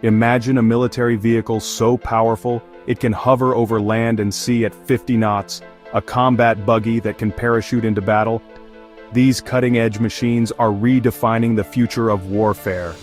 Imagine a military vehicle so powerful, it can hover over land and sea at 50 knots, a combat buggy that can parachute into battle. These cutting-edge machines are redefining the future of warfare.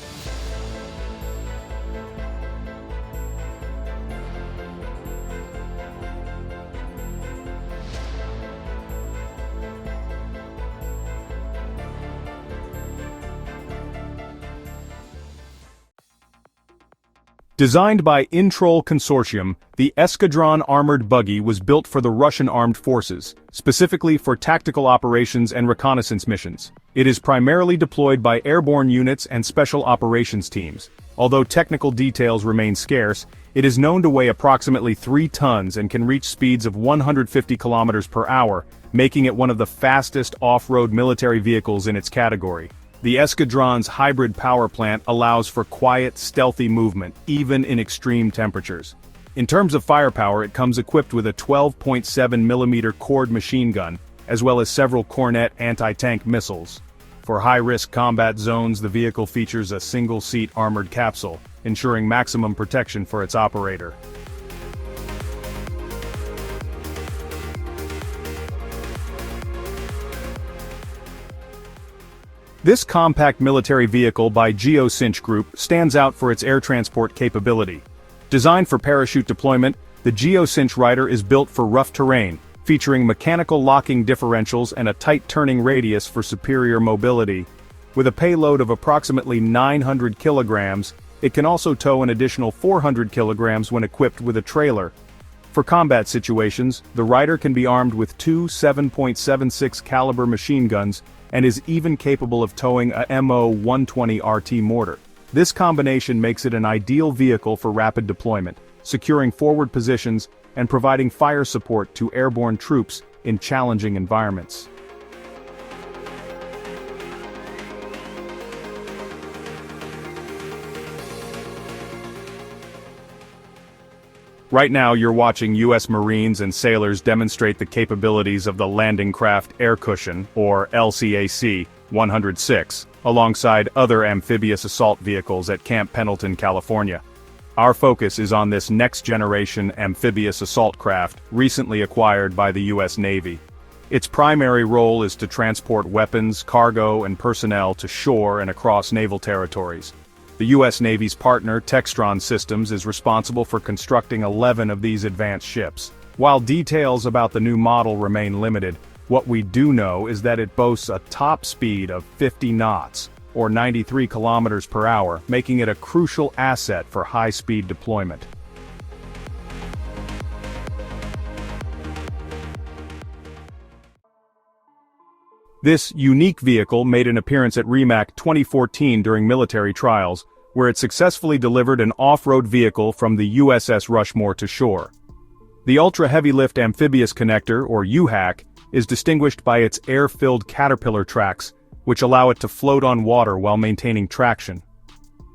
Designed by Introl Consortium, the Eskadron armored buggy was built for the Russian armed forces, specifically for tactical operations and reconnaissance missions. It is primarily deployed by airborne units and special operations teams. Although technical details remain scarce, it is known to weigh approximately 3 tons and can reach speeds of 150 kilometers per hour, making it one of the fastest off-road military vehicles in its category. The Eskadron's hybrid power plant allows for quiet, stealthy movement, even in extreme temperatures. In terms of firepower, it comes equipped with a 12.7mm Cord machine gun, as well as several Cornet anti-tank missiles. For high-risk combat zones, the vehicle features a single-seat armored capsule, ensuring maximum protection for its operator. This compact military vehicle by GeoCinch Group stands out for its air transport capability. Designed for parachute deployment, the GeoCinch Rider is built for rough terrain, featuring mechanical locking differentials and a tight turning radius for superior mobility. With a payload of approximately 900 kilograms, it can also tow an additional 400 kilograms when equipped with a trailer. For combat situations, the Rider can be armed with 2 7.76 caliber machine guns and is even capable of towing a MO-120 RT mortar. This combination makes it an ideal vehicle for rapid deployment, securing forward positions and providing fire support to airborne troops in challenging environments. Right now you're watching U.S. Marines and sailors demonstrate the capabilities of the Landing Craft Air Cushion, or LCAC-106, alongside other amphibious assault vehicles at Camp Pendleton, California. Our focus is on this next-generation amphibious assault craft recently acquired by the U.S. Navy. Its primary role is to transport weapons, cargo, and personnel to shore and across naval territories. The U.S. Navy's partner, Textron Systems, is responsible for constructing 11 of these advanced ships. While details about the new model remain limited, what we do know is that it boasts a top speed of 50 knots, or 93 kilometers per hour, making it a crucial asset for high-speed deployment. This unique vehicle made an appearance at REMAC 2014 during military trials, where it successfully delivered an off-road vehicle from the USS Rushmore to shore. The Ultra-Heavy Lift Amphibious Connector, or UHAC, is distinguished by its air-filled caterpillar tracks, which allow it to float on water while maintaining traction.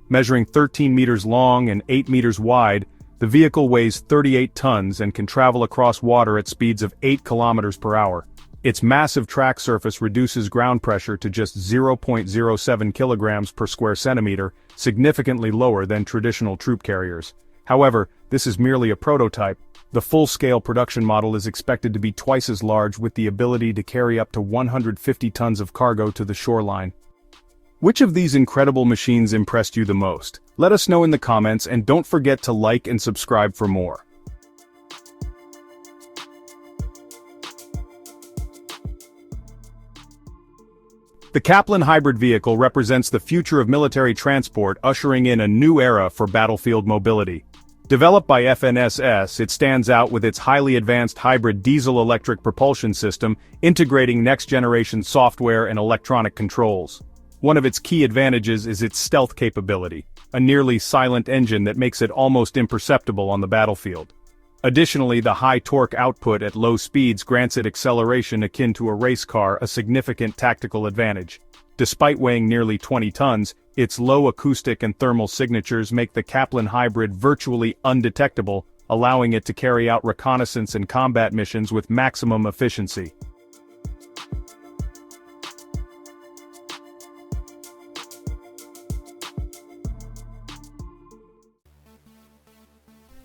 Measuring 13 meters long and 8 meters wide, the vehicle weighs 38 tons and can travel across water at speeds of 8 kilometers per hour. Its massive track surface reduces ground pressure to just 0.07 kilograms per square centimeter, significantly lower than traditional troop carriers. However, this is merely a prototype. The full-scale production model is expected to be twice as large, with the ability to carry up to 150 tons of cargo to the shoreline. Which of these incredible machines impressed you the most? Let us know in the comments, and don't forget to like and subscribe for more. The Kaplan hybrid vehicle represents the future of military transport, ushering in a new era for battlefield mobility. Developed by FNSS, it stands out with its highly advanced hybrid diesel-electric propulsion system, integrating next-generation software and electronic controls. One of its key advantages is its stealth capability, a nearly silent engine that makes it almost imperceptible on the battlefield. Additionally, the high torque output at low speeds grants it acceleration akin to a race car, a significant tactical advantage. Despite weighing nearly 20 tons, its low acoustic and thermal signatures make the Kaplan hybrid virtually undetectable, allowing it to carry out reconnaissance and combat missions with maximum efficiency.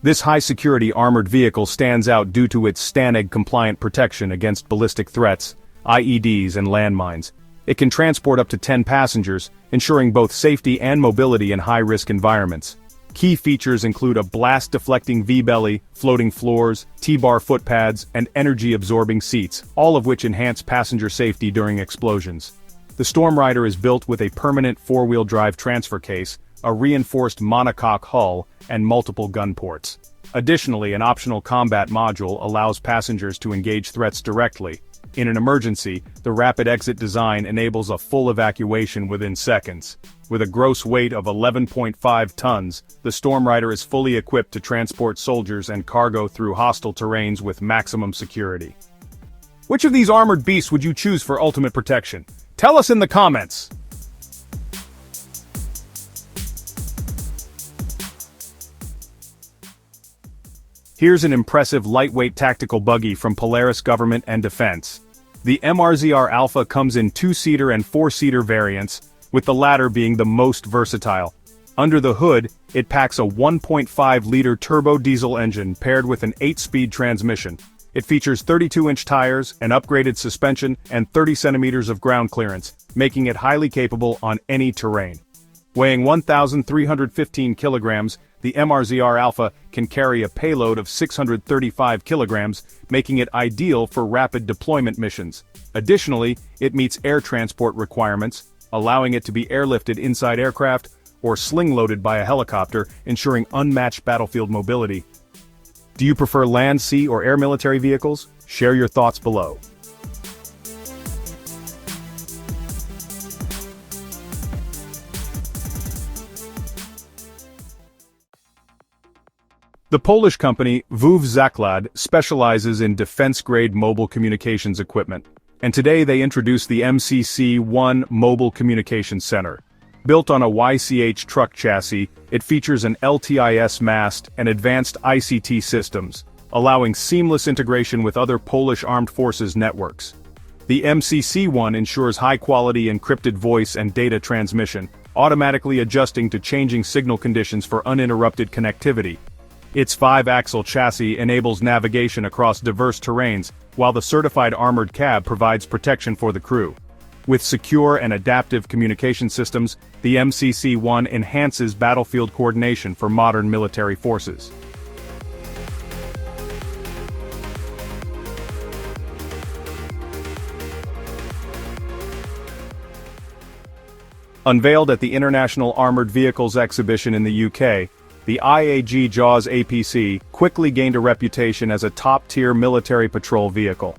This high-security armored vehicle stands out due to its STANAG-compliant protection against ballistic threats, IEDs and landmines. It can transport up to 10 passengers, ensuring both safety and mobility in high-risk environments. Key features include a blast-deflecting V-belly, floating floors, T-bar footpads, and energy-absorbing seats, all of which enhance passenger safety during explosions. The Storm Rider is built with a permanent four-wheel drive transfer case, a reinforced monocoque hull, and multiple gun ports. Additionally, an optional combat module allows passengers to engage threats directly. In an emergency, the rapid exit design enables a full evacuation within seconds. With a gross weight of 11.5 tons, the Storm Rider is fully equipped to transport soldiers and cargo through hostile terrains with maximum security. Which of these armored beasts would you choose for ultimate protection? Tell us in the comments! Here's an impressive lightweight tactical buggy from Polaris Government and Defense. The MRZR Alpha comes in 2-seater and 4-seater variants, with the latter being the most versatile. Under the hood, it packs a 1.5-liter turbo diesel engine paired with an 8-speed transmission. It features 32-inch tires, an upgraded suspension, and 30 centimeters of ground clearance, making it highly capable on any terrain. Weighing 1,315 kilograms, the MRZR Alpha can carry a payload of 635 kilograms, making it ideal for rapid deployment missions. Additionally, it meets air transport requirements, allowing it to be airlifted inside aircraft or sling-loaded by a helicopter, ensuring unmatched battlefield mobility. Do you prefer land, sea, or air military vehicles? Share your thoughts below. The Polish company WUW Zakład specializes in defense-grade mobile communications equipment, and today they introduced the MCC-1 Mobile Communications Center. Built on a YCH truck chassis, it features an LTIS mast and advanced ICT systems, allowing seamless integration with other Polish armed forces networks. The MCC-1 ensures high-quality encrypted voice and data transmission, automatically adjusting to changing signal conditions for uninterrupted connectivity. Its 5-axle chassis enables navigation across diverse terrains, while the certified armored cab provides protection for the crew. With secure and adaptive communication systems, the MCC-1 enhances battlefield coordination for modern military forces. Unveiled at the International Armored Vehicles Exhibition in the UK, the IAG JAWS APC quickly gained a reputation as a top-tier military patrol vehicle.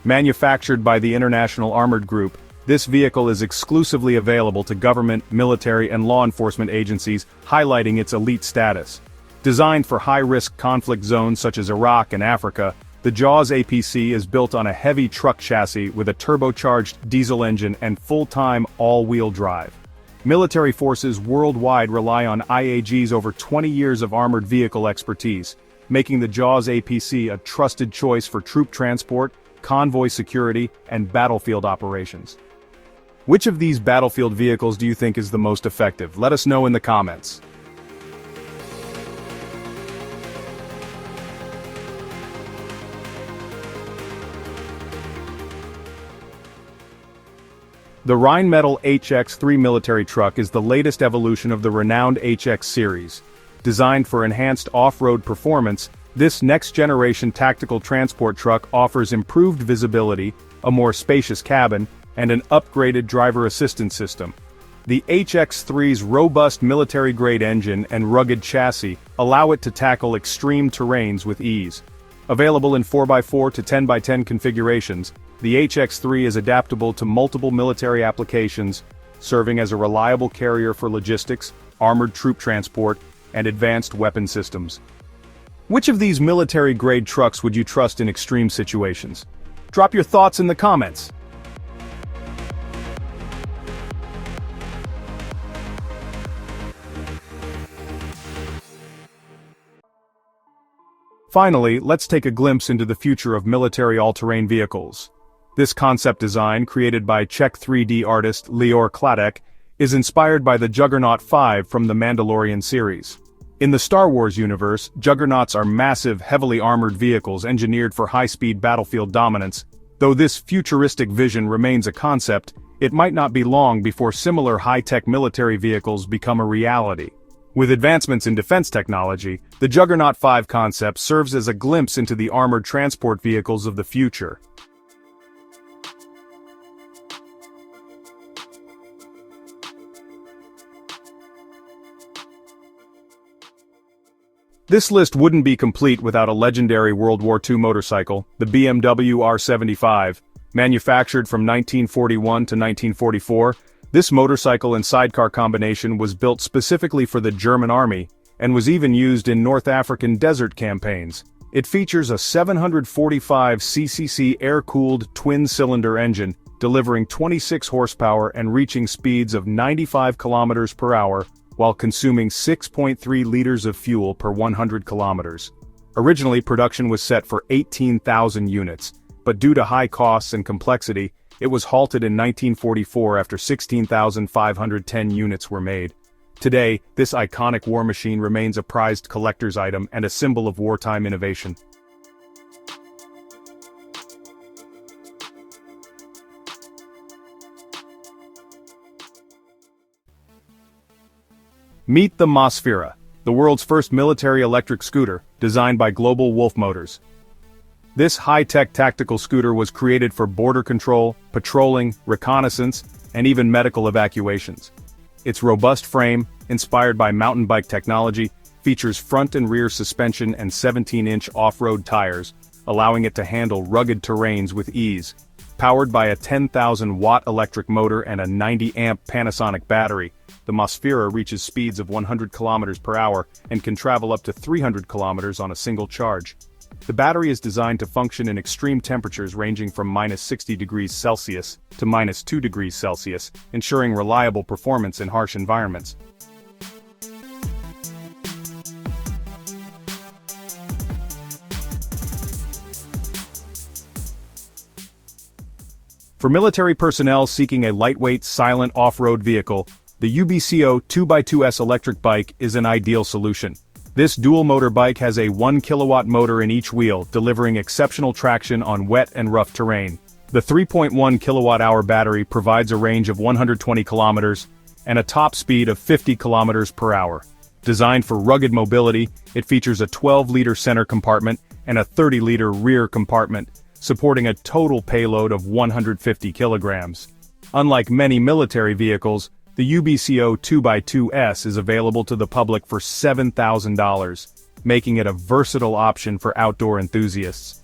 Manufactured by the International Armored Group, this vehicle is exclusively available to government, military, and law enforcement agencies, highlighting its elite status. Designed for high-risk conflict zones such as Iraq and Africa, the JAWS APC is built on a heavy truck chassis with a turbocharged diesel engine and full-time all-wheel drive. Military forces worldwide rely on IAG's over 20 years of armored vehicle expertise, making the JAWS APC a trusted choice for troop transport, convoy security, and battlefield operations. Which of these battlefield vehicles do you think is the most effective? Let us know in the comments. The Rheinmetall HX3 military truck is the latest evolution of the renowned HX series. Designed for enhanced off-road performance, this next-generation tactical transport truck offers improved visibility, a more spacious cabin, and an upgraded driver assistance system. The HX3's robust military-grade engine and rugged chassis allow it to tackle extreme terrains with ease. Available in 4x4 to 10x10 configurations, the HX3 is adaptable to multiple military applications, serving as a reliable carrier for logistics, armored troop transport, and advanced weapon systems. Which of these military-grade trucks would you trust in extreme situations? Drop your thoughts in the comments. Finally, let's take a glimpse into the future of military all-terrain vehicles. This concept design, created by Czech 3D artist Leor Kladek, is inspired by the Juggernaut 5 from the Mandalorian series. In the Star Wars universe, juggernauts are massive, heavily armored vehicles engineered for high-speed battlefield dominance. Though this futuristic vision remains a concept, it might not be long before similar high-tech military vehicles become a reality. With advancements in defense technology, the Juggernaut 5 concept serves as a glimpse into the armored transport vehicles of the future. This list wouldn't be complete without a legendary World War II motorcycle, the BMW R75. Manufactured from 1941 to 1944, this motorcycle and sidecar combination was built specifically for the German army, and was even used in North African desert campaigns. It features a 745 ccc air-cooled twin-cylinder engine, delivering 26 horsepower and reaching speeds of 95 kilometers per hour, while consuming 6.3 liters of fuel per 100 kilometers. Originally, production was set for 18,000 units, but due to high costs and complexity, it was halted in 1944 after 16,510 units were made. Today, this iconic war machine remains a prized collector's item and a symbol of wartime innovation. Meet the MRZR, the world's first military electric scooter, designed by Global Wolf Motors. This high-tech tactical scooter was created for border control, patrolling, reconnaissance, and even medical evacuations. Its robust frame, inspired by mountain bike technology, features front and rear suspension and 17-inch off-road tires, allowing it to handle rugged terrains with ease. Powered by a 10,000-watt electric motor and a 90-amp Panasonic battery, the MRZR reaches speeds of 100 kilometers per hour and can travel up to 300 kilometers on a single charge. The battery is designed to function in extreme temperatures ranging from -60 degrees Celsius to -2 degrees Celsius, ensuring reliable performance in harsh environments. For military personnel seeking a lightweight, silent off-road vehicle, the UBCO 2x2S electric bike is an ideal solution. This dual-motor bike has a 1 kilowatt motor in each wheel, delivering exceptional traction on wet and rough terrain. The 3.1 kilowatt-hour battery provides a range of 120 kilometers and a top speed of 50 kilometers per hour. Designed for rugged mobility, it features a 12-liter center compartment and a 30-liter rear compartment, supporting a total payload of 150 kilograms. Unlike many military vehicles, the UBCO 2x2S is available to the public for $7,000, making it a versatile option for outdoor enthusiasts.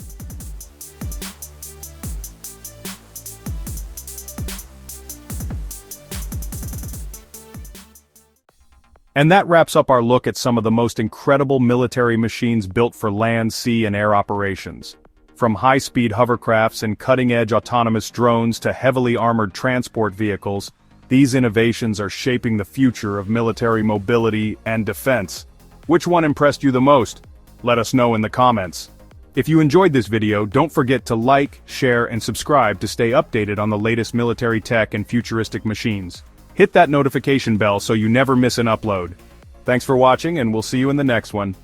And that wraps up our look at some of the most incredible military machines built for land, sea, and air operations. From high-speed hovercrafts and cutting-edge autonomous drones to heavily armored transport vehicles, these innovations are shaping the future of military mobility and defense. Which one impressed you the most? Let us know in the comments. If you enjoyed this video, don't forget to like, share, and subscribe to stay updated on the latest military tech and futuristic machines. Hit that notification bell so you never miss an upload. Thanks for watching, and we'll see you in the next one.